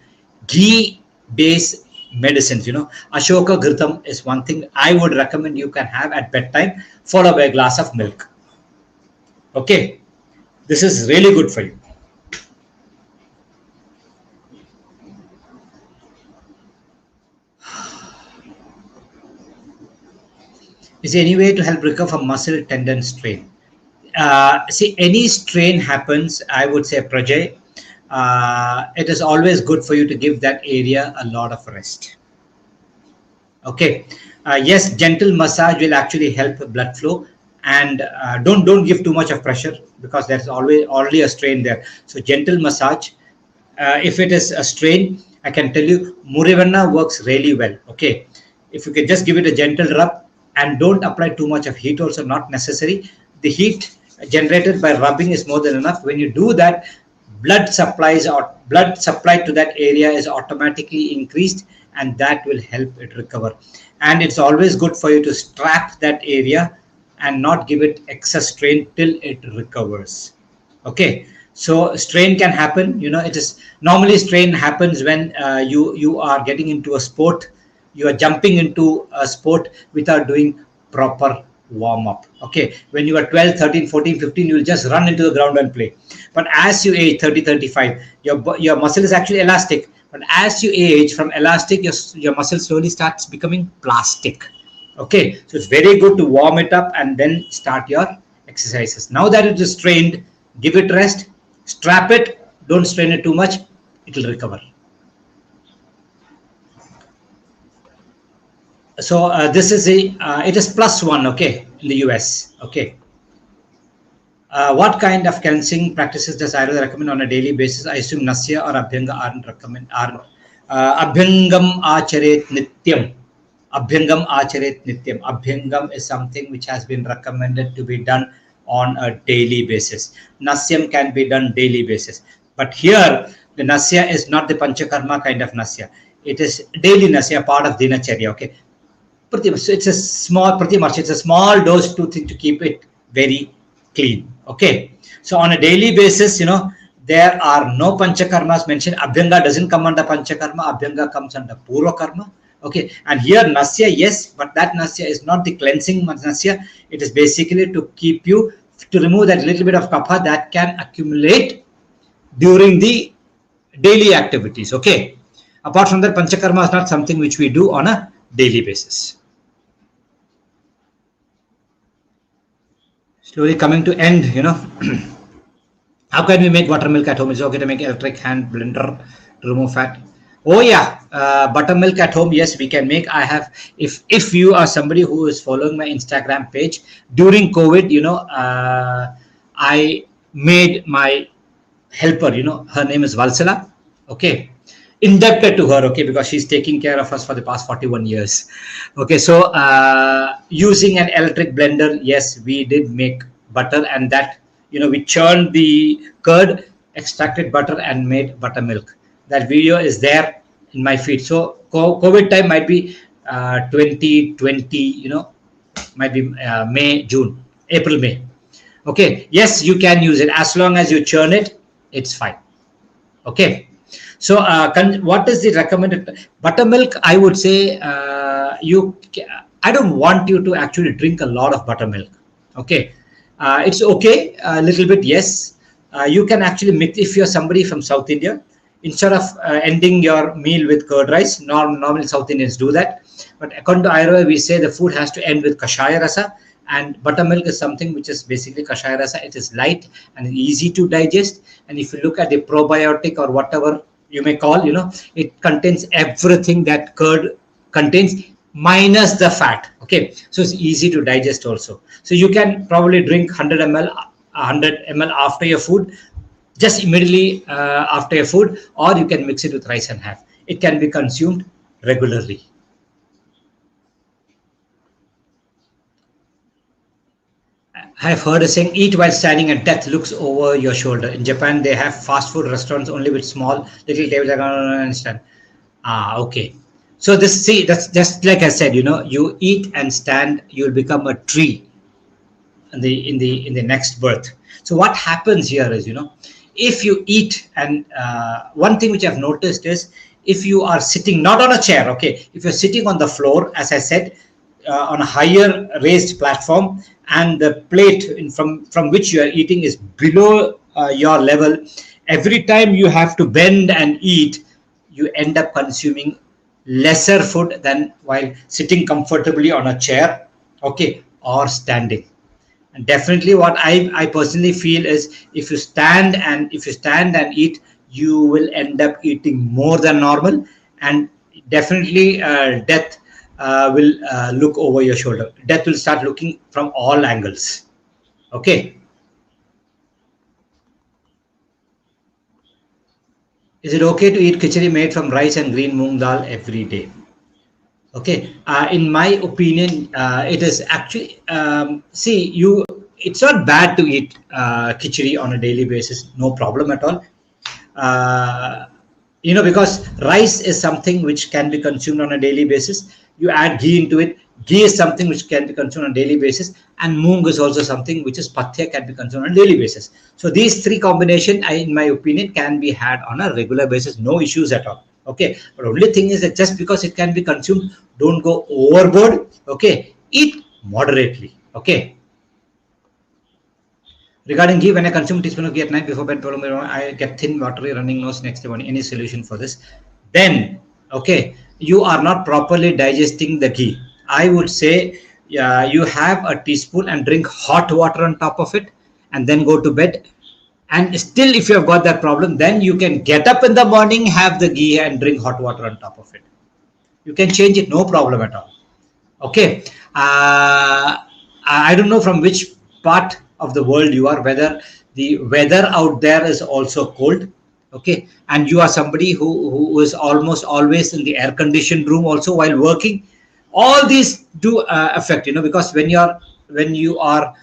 Ghee based medicines, Ashoka Ghritam is one thing I would recommend you can have at bedtime, followed by a glass of milk. Okay, this is really good for you. Is there any way to help recover from muscle tendon strain? See, any strain happens, I would say, Prajay, it is always good for you to give that area a lot of rest. Okay. Yes, gentle massage will actually help blood flow, and don't give too much of pressure, because there's always already a strain there. So gentle massage. If it is a strain, I can tell you Murivanna works really well. Okay. If you can just give it a gentle rub, and don't apply too much of heat, also not necessary. The heat generated by rubbing is more than enough. When you do that, blood supply to that area is automatically increased, and that will help it recover. And it's always good for you to strap that area and not give it excess strain till it recovers. Okay, so strain can happen. It is normally strain happens when you are getting into a sport, you are jumping into a sport without doing proper warm up. Okay, when you are 12, 13, 14, 15, you will just run into the ground and play. But as you age 30, 35, your muscle is actually elastic. But as you age from elastic, your muscle slowly starts becoming plastic. Okay, so it's very good to warm it up and then start your exercises. Now that it is strained, give it rest, strap it, don't strain it too much, it will recover. So this is it is +1, okay, in the US. Okay. What kind of cleansing practices does Ayurveda recommend on a daily basis? I assume Nasya or Abhyanga aren't recommend. Abhyangam acharet nityam. Abhyangam acharet nityam. Abhyangam is something which has been recommended to be done on a daily basis. Nasyam can be done daily basis. But here, the Nasya is not the Panchakarma kind of Nasya. It is daily Nasya, part of Dinacharya. Okay. So it's a small, pretty much, it's a small dose to keep it very clean. Okay. So on a daily basis, there are no Panchakarmas mentioned. Abhyanga doesn't come under Panchakarma. Abhyanga comes under Purva Karma. Okay. And here Nasya, yes, but that Nasya is not the cleansing Nasya. It is basically to keep you, to remove that little bit of kapha that can accumulate during the daily activities. Okay. Apart from that, Panchakarma is not something which we do on a daily basis. Slowly coming to end, How can we make buttermilk at home? Is it okay to make electric hand blender to remove fat? Oh yeah, buttermilk at home. Yes, we can make. I have. If you are somebody who is following my Instagram page during COVID, I made my helper. Her name is Valsala. Okay. Indebted to her, okay, because she's taking care of us for the past 41 years. Okay, so using an electric blender, yes, we did make butter, and that, we churned the curd, extracted butter, and made buttermilk. That video is there in my feed. So COVID time might be 2020, might be May, June, April, May. Okay, yes, you can use it as long as you churn it, it's fine. Okay. So, what is the recommended buttermilk? I would say I don't want you to actually drink a lot of buttermilk. Okay, it's okay a little bit. Yes, you can actually mix if you're somebody from South India. Instead of ending your meal with curd rice, normally South Indians do that. But according to Ayurveda, we say the food has to end with kashaya rasa, and buttermilk is something which is basically kashaya rasa. It is light and easy to digest. And if you look at the probiotic or whatever you may call, it contains everything that curd contains minus the fat. Okay, so it's easy to digest also. So you can probably drink 100 ml after your food, just immediately after your food, or you can mix it with rice and have. It can be consumed regularly. I've heard a saying, eat while standing and death looks over your shoulder. In Japan, they have fast food restaurants only with small little tables. I don't understand. Ah, okay. So this, see, that's just like I said, you eat and stand, you'll become a tree in the next birth. So what happens here is, if you eat, and one thing which I've noticed is, if you are sitting not on a chair, okay, if you're sitting on the floor, as I said, on a higher raised platform, and the plate from which you are eating is below your level, every time you have to bend and eat, you end up consuming lesser food than while sitting comfortably on a chair, okay, or standing. And definitely what I personally feel is, if you stand and eat, you will end up eating more than normal, and definitely death will look over your shoulder. Death will start looking from all angles. Okay. Is it okay to eat khichdi made from rice and green moong dal every day? Okay, in my opinion, it is actually, see, it's not bad to eat khichdi on a daily basis, no problem at all. Uh, because rice is something which can be consumed on a daily basis. You add ghee into it. Ghee is something which can be consumed on a daily basis, and moong is also something which is pathya, can be consumed on a daily basis. So these three combination, in my opinion, can be had on a regular basis, no issues at all. Okay, but only thing is that just because it can be consumed, don't go overboard. Okay, eat moderately. Okay. Regarding ghee, when I consume teaspoon of ghee at night before bed, I get thin, watery, running nose next morning. Any solution for this? Then, okay, you are not properly digesting the ghee. I would say, you have a teaspoon and drink hot water on top of it, and then go to bed. And still, if you have got that problem, then you can get up in the morning, have the ghee, and drink hot water on top of it. You can change it, no problem at all. Okay. I don't know from which part of the world you are, whether the weather out there is also cold, okay, and you are somebody who is almost always in the air conditioned room also while working. All these do affect, because when you are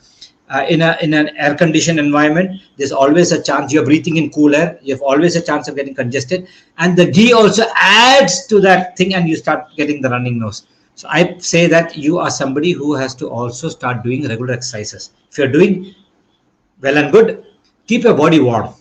in an air conditioned environment, there's always a chance you're breathing in cool air, you have always a chance of getting congested, and the ghee also adds to that thing, and you start getting the running nose. So I say that you are somebody who has to also start doing regular exercises. If you're doing well and good, keep your body warm.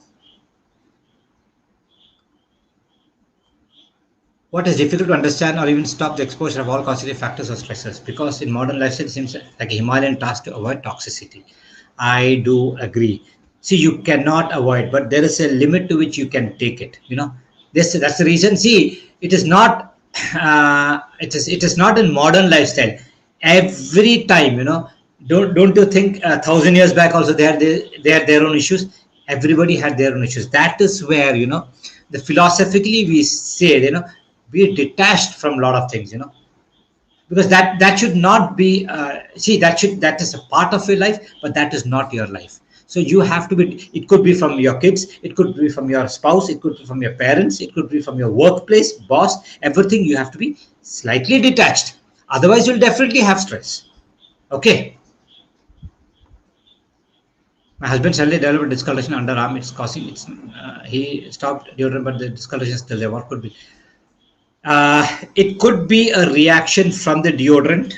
What is difficult to understand or even stop the exposure of all constitutive factors or stressors? Because in modern lifestyle, it seems like a Himalayan task to avoid toxicity. I do agree. See, you cannot avoid, but there is a limit to which you can take it. That's the reason. See, it is not. It is not in modern lifestyle. Every time, don't you think 1,000 years back also they had their own issues. Everybody had their own issues. That is where the philosophically we say be detached from a lot of things, because that should not be, that is a part of your life, but that is not your life. So you have to be, it could be from your kids, it could be from your spouse, it could be from your parents, it could be from your workplace, boss, everything. You have to be slightly detached. Otherwise, you'll definitely have stress. Okay. My husband suddenly developed a discoloration underarm. It's causing, he stopped deodorant, but the discoloration is still there. What could be? It could be a reaction from the deodorant.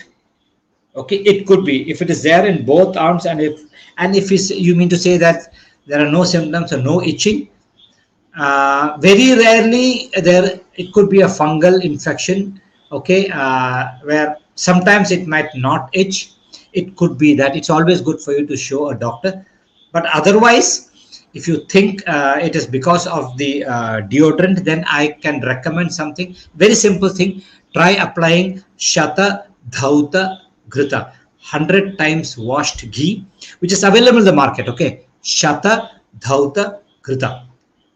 Okay, it could be, if it is there in both arms, and if you mean to say that there are no symptoms or no itching, very rarely it could be a fungal infection. Okay, where sometimes it might not itch. It could be that. It's always good for you to show a doctor, but otherwise, if you think it is because of the deodorant, then I can recommend something very simple thing. Try applying Shata Dhauta Ghrita, 100 times washed ghee, which is available in the market. Okay, Shata Dhauta Ghrita.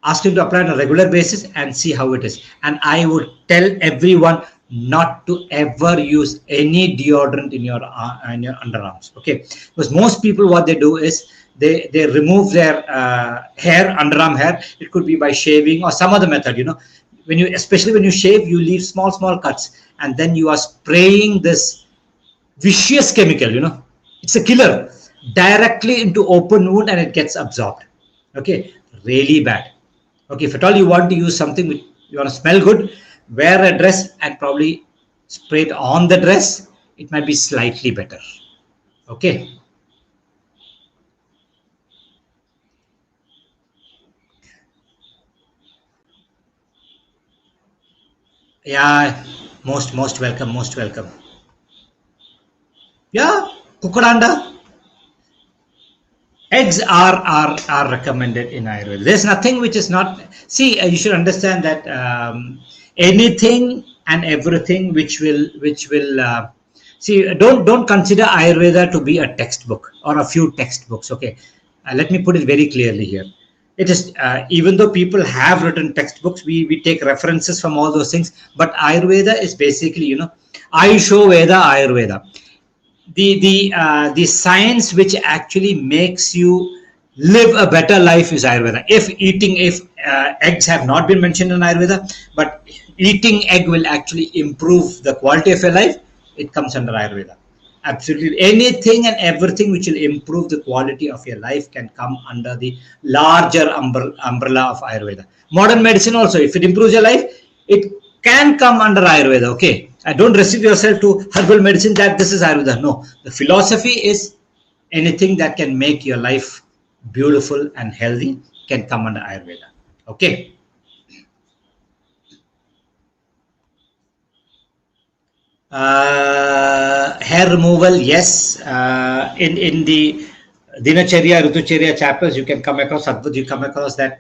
Ask him to apply on a regular basis and see how it is. And I would tell everyone not to ever use any deodorant in your underarms. Okay, because most people, what they do is they remove their hair, underarm hair. It could be by shaving or some other method. Especially when you shave, you leave small cuts, and then you are spraying this vicious chemical. It's a killer. directly into open wound and it gets absorbed. Okay, really bad. Okay, if at all you want to use something which you want to smell good, wear a dress and probably spray it on the dress. It might be slightly better. Okay. Yeah, most welcome, most welcome. Yeah, kukuranda. Eggs are recommended in Ayurveda. There's nothing which is not. See, you should understand that anything and everything which will see. Don't consider Ayurveda to be a textbook or a few textbooks. Okay, let me put it very clearly here. It is even though people have written textbooks, we take references from all those things. But Ayurveda is basically, Ayusho Veda Ayurveda, the science which actually makes you live a better life is Ayurveda. If eggs have not been mentioned in Ayurveda, but eating egg will actually improve the quality of your life, it comes under Ayurveda. Absolutely anything and everything which will improve the quality of your life can come under the larger umbrella of Ayurveda. Modern medicine also, if it improves your life, it can come under Ayurveda. Okay, don't restrict yourself to herbal medicine that this is Ayurveda. No, the philosophy is anything that can make your life beautiful and healthy can come under Ayurveda. Okay. Hair removal, yes. In the Dinacharya, Ritucharya chapters, you can come across Advait, you come across that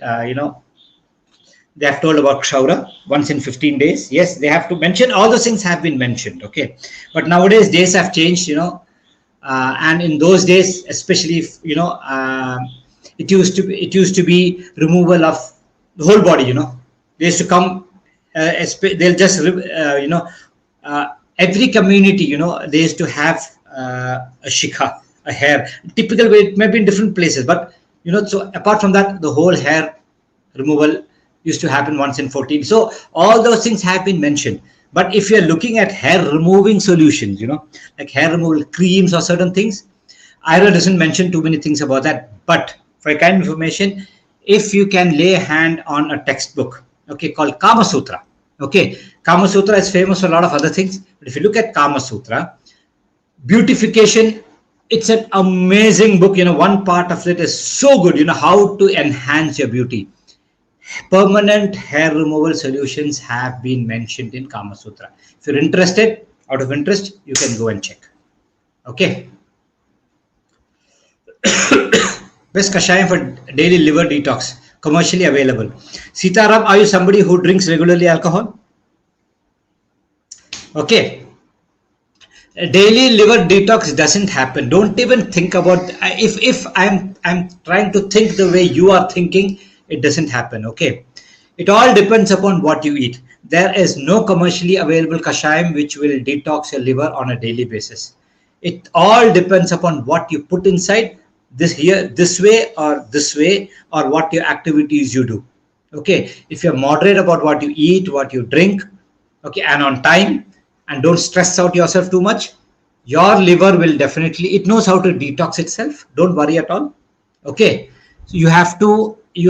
they have told about Kshaura once in 15 days. Yes, they have to mention all those things have been mentioned. Okay, but nowadays days have changed. And in those days, especially if it used to be removal of the whole body. They used to come. They'll just every community. They used to have a shikha, a hair. Typical way, it may be in different places, but so apart from that, the whole hair removal used to happen once in 14. So all those things have been mentioned. But if you're looking at hair removing solutions, like hair removal creams or certain things, Ayurveda doesn't mention too many things about that. But for a kind of information, if you can lay a hand on a textbook, okay, called Kama Sutra. Okay, Kama Sutra is famous for a lot of other things. But if you look at Kama Sutra, beautification, it's an amazing book. One part of it is so good, how to enhance your beauty. Permanent hair removal solutions have been mentioned in Kama Sutra. If you're interested, out of interest, you can go and check. Okay. Best kashayam for daily liver detox, commercially available. Sitaram, are you somebody who drinks regularly alcohol? Okay. Daily liver detox doesn't happen. Don't even think about. If I'm trying to think the way you are thinking, it doesn't happen. Okay, it all depends upon what you eat. There is no commercially available kashayam which will detox your liver on a daily basis. It all depends upon what you put inside, this way, or what your activities you do. Okay, if you're moderate about what you eat, what you drink, okay, and on time, and don't stress out yourself too much, your liver will definitely, it knows how to detox itself. Don't worry at all. Okay, so you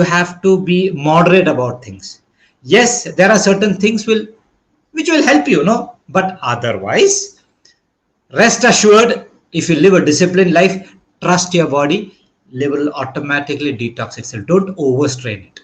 have to be moderate about things. Yes, there are certain things which will help you, but otherwise, rest assured, if you live a disciplined life, trust your body, liver will automatically detox itself. Don't overstrain it.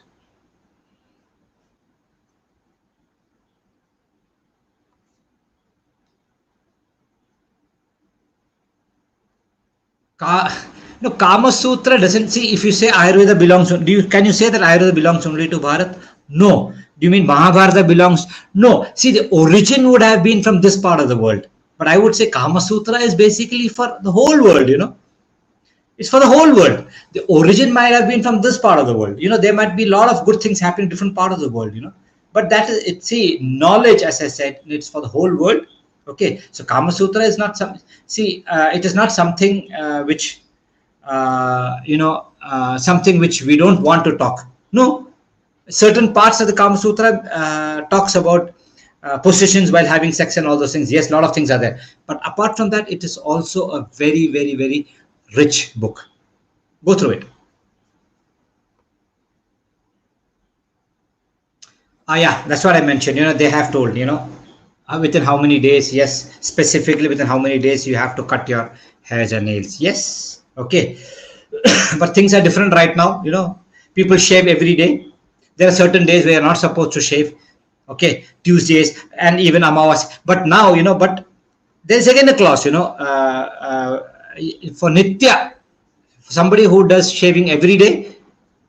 No, Kama Sutra doesn't see. If you say Ayurveda belongs, can you say that Ayurveda belongs only to Bharat? No. Do you mean Mahabharata belongs? No. See, the origin would have been from this part of the world. But I would say Kama Sutra is basically for the whole world, It's for the whole world. The origin might have been from this part of the world. There might be a lot of good things happening in different part of the world, But that is, knowledge, as I said, it's for the whole world. Okay. So Kama Sutra is not it is not something which, something which we don't want to talk. No. Certain parts of the Kama Sutra talks about positions while having sex and all those things. Yes, a lot of things are there. But apart from that, it is also a very, very, very rich book. Go through it. Yeah, that's what I mentioned. They have told, within how many days, yes, specifically within how many days you have to cut your hairs and nails. Yes. Okay. But things are different right now. People shave every day. There are certain days where you're not supposed to shave. Okay. Tuesdays and even Amawas. But now, but there's again a clause, for Nitya, somebody who does shaving every day,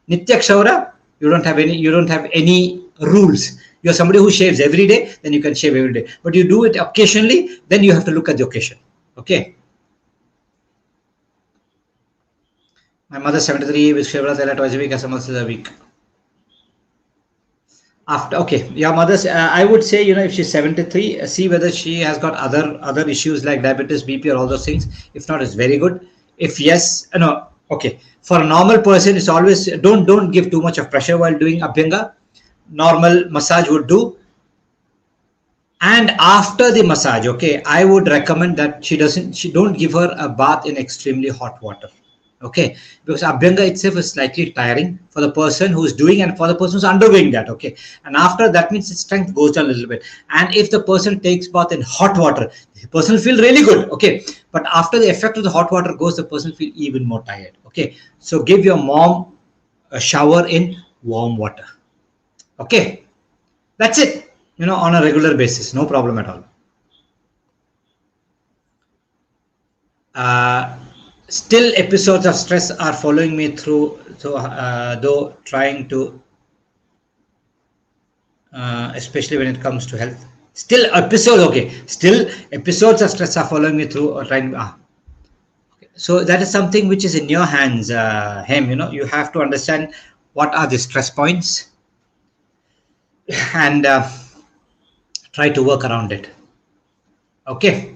Nitya Kshaura, you don't have any rules. You're somebody who shaves every day, then you can shave every day. But you do it occasionally, then you have to look at the occasion. Okay. My mother 73 with Shevra Tela twice a week, as much as a week. After, okay, your mother's, I would say, if she's 73, see whether she has got other issues like diabetes, BP, or all those things. If not, it's very good. If yes, no, okay. For a normal person, it's always, don't give too much of pressure while doing Abhyanga. Normal massage would do. And after the massage, okay, I would recommend that she don't give her a bath in extremely hot water. Okay, because Abhyanga itself is slightly tiring for the person who's doing and for the person who's undergoing that. Okay, and after that means its strength goes down a little bit. And if the person takes bath in hot water, the person will feel really good. Okay, but after the effect of the hot water goes, the person feel even more tired. Okay, so give your mom a shower in warm water. Okay, that's it. On a regular basis, no problem at all. Still episodes of stress are following me through, though trying to, especially when it comes to health. Still episodes, okay. Still episodes of stress are following me through, or trying. Okay. So that is something which is in your hands, Hem. You have to understand what are the stress points, and try to work around it. Okay.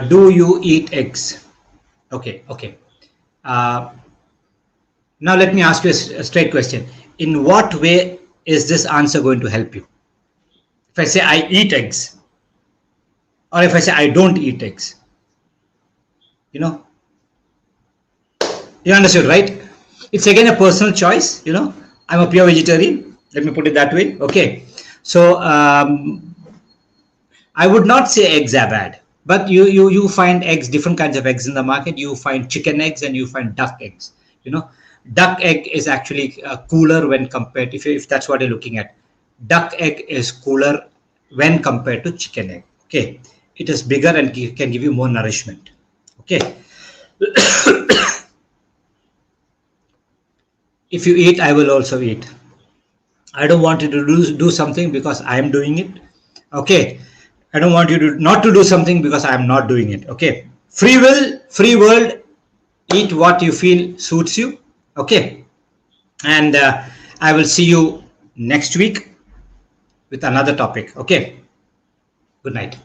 Do you eat eggs? Okay. Now let me ask you a straight question. In what way is this answer going to help you? If I say I eat eggs, or if I say I don't eat eggs, you understood, right? It's again a personal choice. I'm a pure vegetarian. Let me put it that way. Okay. So I would not say eggs are bad. But you find eggs, different kinds of eggs in the market. You find chicken eggs and you find duck eggs. Duck egg is actually cooler when compared, if that's what you're looking at. Duck egg is cooler when compared to chicken egg. Okay, it is bigger and can give you more nourishment. Okay. If you eat, I will also eat. I don't want you to do something because I am doing it. Okay. I don't want you to not to do something because I am not doing it. Okay. Free will, free world. Eat what you feel suits you. Okay. And I will see you next week with another topic. Okay. Good night.